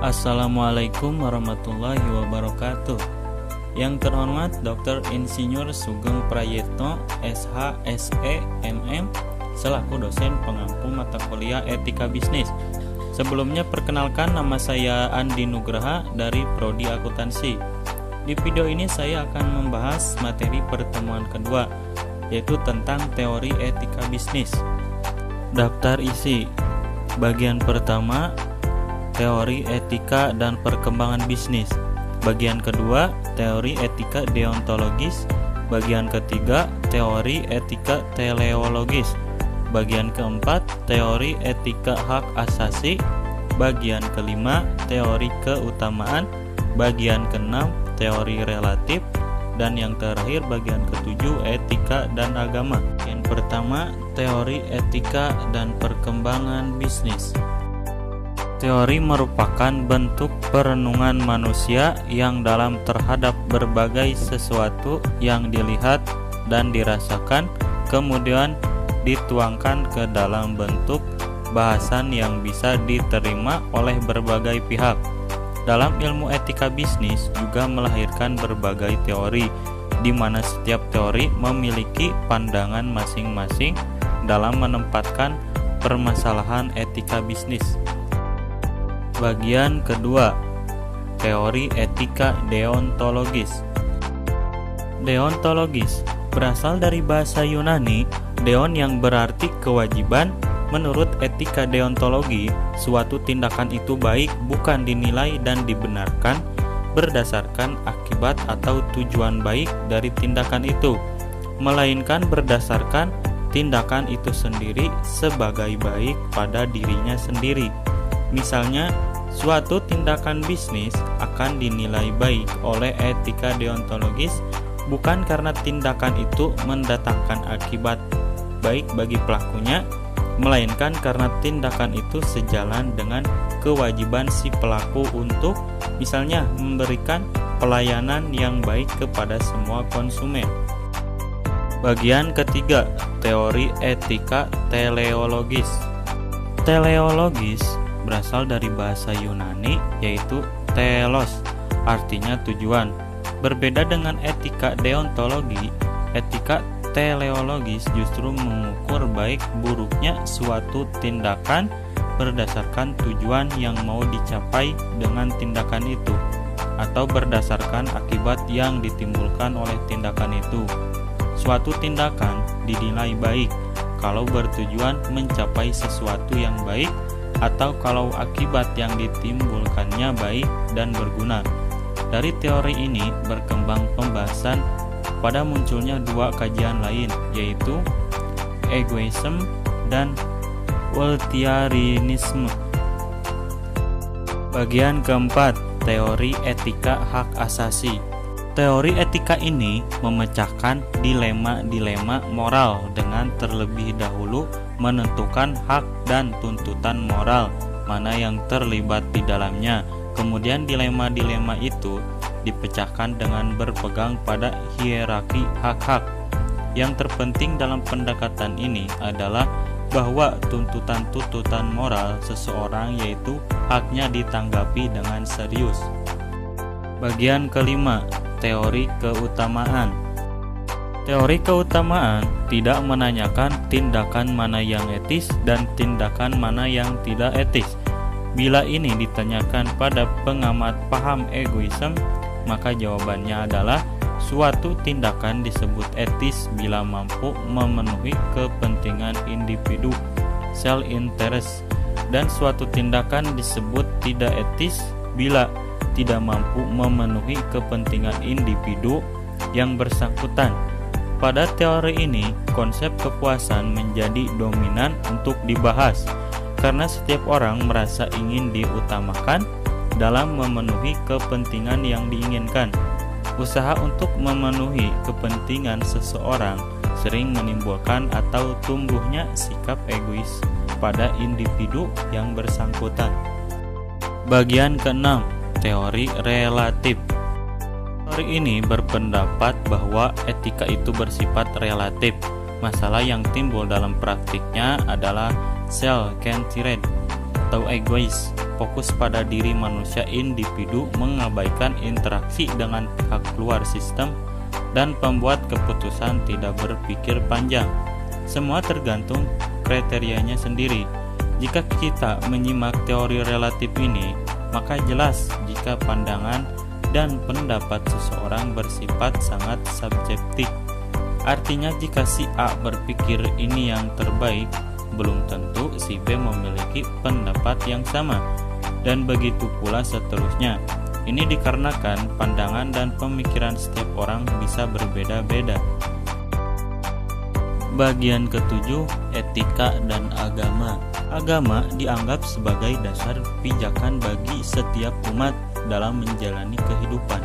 Assalamualaikum warahmatullahi wabarakatuh. Yang terhormat Dr. Insinyur Sugeng Prayitno, SH, SE, MM, selaku dosen pengampu mata kuliah Etika Bisnis. Sebelumnya perkenalkan, nama saya Andi Nugraha dari Prodi Akuntansi. Di video ini saya akan membahas materi pertemuan kedua, yaitu tentang teori etika bisnis. Daftar isi. Bagian pertama, teori etika dan perkembangan bisnis. Bagian kedua, teori etika deontologis. Bagian ketiga, teori etika teleologis. Bagian keempat, teori etika hak asasi. Bagian kelima, teori keutamaan. Bagian keenam, teori relatif. Dan yang terakhir, bagian ketujuh, etika dan agama. Yang pertama, teori etika dan perkembangan bisnis. Teori merupakan bentuk perenungan manusia yang dalam terhadap berbagai sesuatu yang dilihat dan dirasakan, kemudian dituangkan ke dalam bentuk bahasan yang bisa diterima oleh berbagai pihak. Dalam ilmu etika bisnis juga melahirkan berbagai teori, di mana setiap teori memiliki pandangan masing-masing dalam menempatkan permasalahan etika bisnis. Bagian kedua, teori etika deontologis. Deontologis berasal dari bahasa Yunani, deon yang berarti kewajiban. Menurut etika deontologi, suatu tindakan itu baik bukan dinilai dan dibenarkan berdasarkan akibat atau tujuan baik dari tindakan itu, melainkan berdasarkan tindakan itu sendiri sebagai baik pada dirinya sendiri. Misalnya, suatu tindakan bisnis akan dinilai baik oleh etika deontologis bukan karena tindakan itu mendatangkan akibat baik bagi pelakunya, melainkan karena tindakan itu sejalan dengan kewajiban si pelaku untuk, misalnya, memberikan pelayanan yang baik kepada semua konsumen. Bagian ketiga, teori etika teleologis. Teleologis berasal dari bahasa Yunani, yaitu telos, artinya tujuan. Berbeda dengan etika deontologi, etika teleologis justru mengukur baik buruknya suatu tindakan berdasarkan tujuan yang mau dicapai dengan tindakan itu, atau berdasarkan akibat yang ditimbulkan oleh tindakan itu. Suatu tindakan dinilai baik kalau bertujuan mencapai sesuatu yang baik, atau kalau akibat yang ditimbulkannya baik dan berguna. Dari teori ini berkembang pembahasan pada munculnya dua kajian lain, yaitu egoisme dan utilitarianisme. Bagian keempat, teori etika hak asasi. Teori etika ini memecahkan dilema-dilema moral dengan terlebih dahulu menentukan hak dan tuntutan moral mana yang terlibat di dalamnya. Kemudian dilema-dilema itu dipecahkan dengan berpegang pada hierarki hak-hak. Yang terpenting dalam pendekatan ini adalah bahwa tuntutan-tuntutan moral seseorang, yaitu haknya ditanggapi dengan serius. Bagian kelima, teori keutamaan. Teori keutamaan tidak menanyakan tindakan mana yang etis dan tindakan mana yang tidak etis. Bila ini ditanyakan pada pengamat paham egoisme, maka jawabannya adalah suatu tindakan disebut etis bila mampu memenuhi kepentingan individu, self-interest, dan suatu tindakan disebut tidak etis bila tidak mampu memenuhi kepentingan individu yang bersangkutan. Pada teori ini, konsep kepuasan menjadi dominan untuk dibahas, karena setiap orang merasa ingin diutamakan dalam memenuhi kepentingan yang diinginkan. Usaha untuk memenuhi kepentingan seseorang sering menimbulkan atau tumbuhnya sikap egois pada individu yang bersangkutan. Bagian keenam, teori relatif. Teori ini berpendapat bahwa etika itu bersifat relatif. Masalah yang timbul dalam praktiknya adalah self-centered atau egois. fokus pada diri manusia individu, mengabaikan interaksi dengan pihak luar sistem, dan pembuat keputusan tidak berpikir panjang. Semua tergantung kriterianya sendiri. Jika kita menyimak teori relatif ini, maka jelas jika pandangan dan pendapat seseorang bersifat sangat subjektif. Artinya jika si A berpikir ini yang terbaik, belum tentu si B memiliki pendapat yang sama, dan begitu pula seterusnya. Ini dikarenakan pandangan dan pemikiran setiap orang bisa berbeda-beda. Bagian ketujuh, etika dan agama. Agama dianggap sebagai dasar pijakan bagi setiap umat dalam menjalani kehidupan.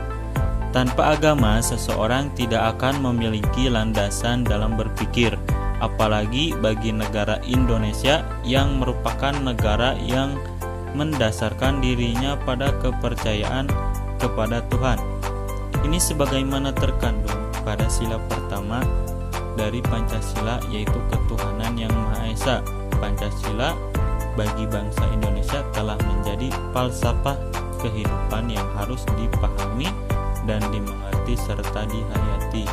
Tanpa agama, seseorang tidak akan memiliki landasan dalam berpikir, apalagi bagi negara Indonesia yang merupakan negara yang mendasarkan dirinya pada kepercayaan kepada Tuhan. Ini sebagaimana terkandung pada sila pertama dari Pancasila, yaitu ketuhanan yang Maha Esa. Pancasila bagi bangsa Indonesia telah menjadi falsafah kehidupan yang harus dipahami dan dimengerti serta dihayati.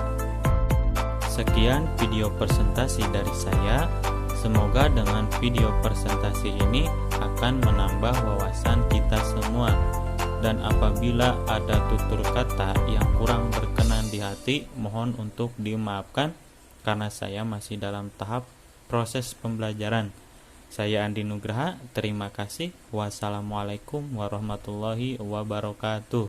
Sekian video presentasi dari saya. Semoga dengan video presentasi ini akan menambah wawasan kita semua. Dan apabila ada tutur kata yang kurang berkenan di hati, mohon untuk dimaafkan karena saya masih dalam tahap proses pembelajaran. Saya Andi Nugraha, terima kasih. Wassalamualaikum warahmatullahi wabarakatuh.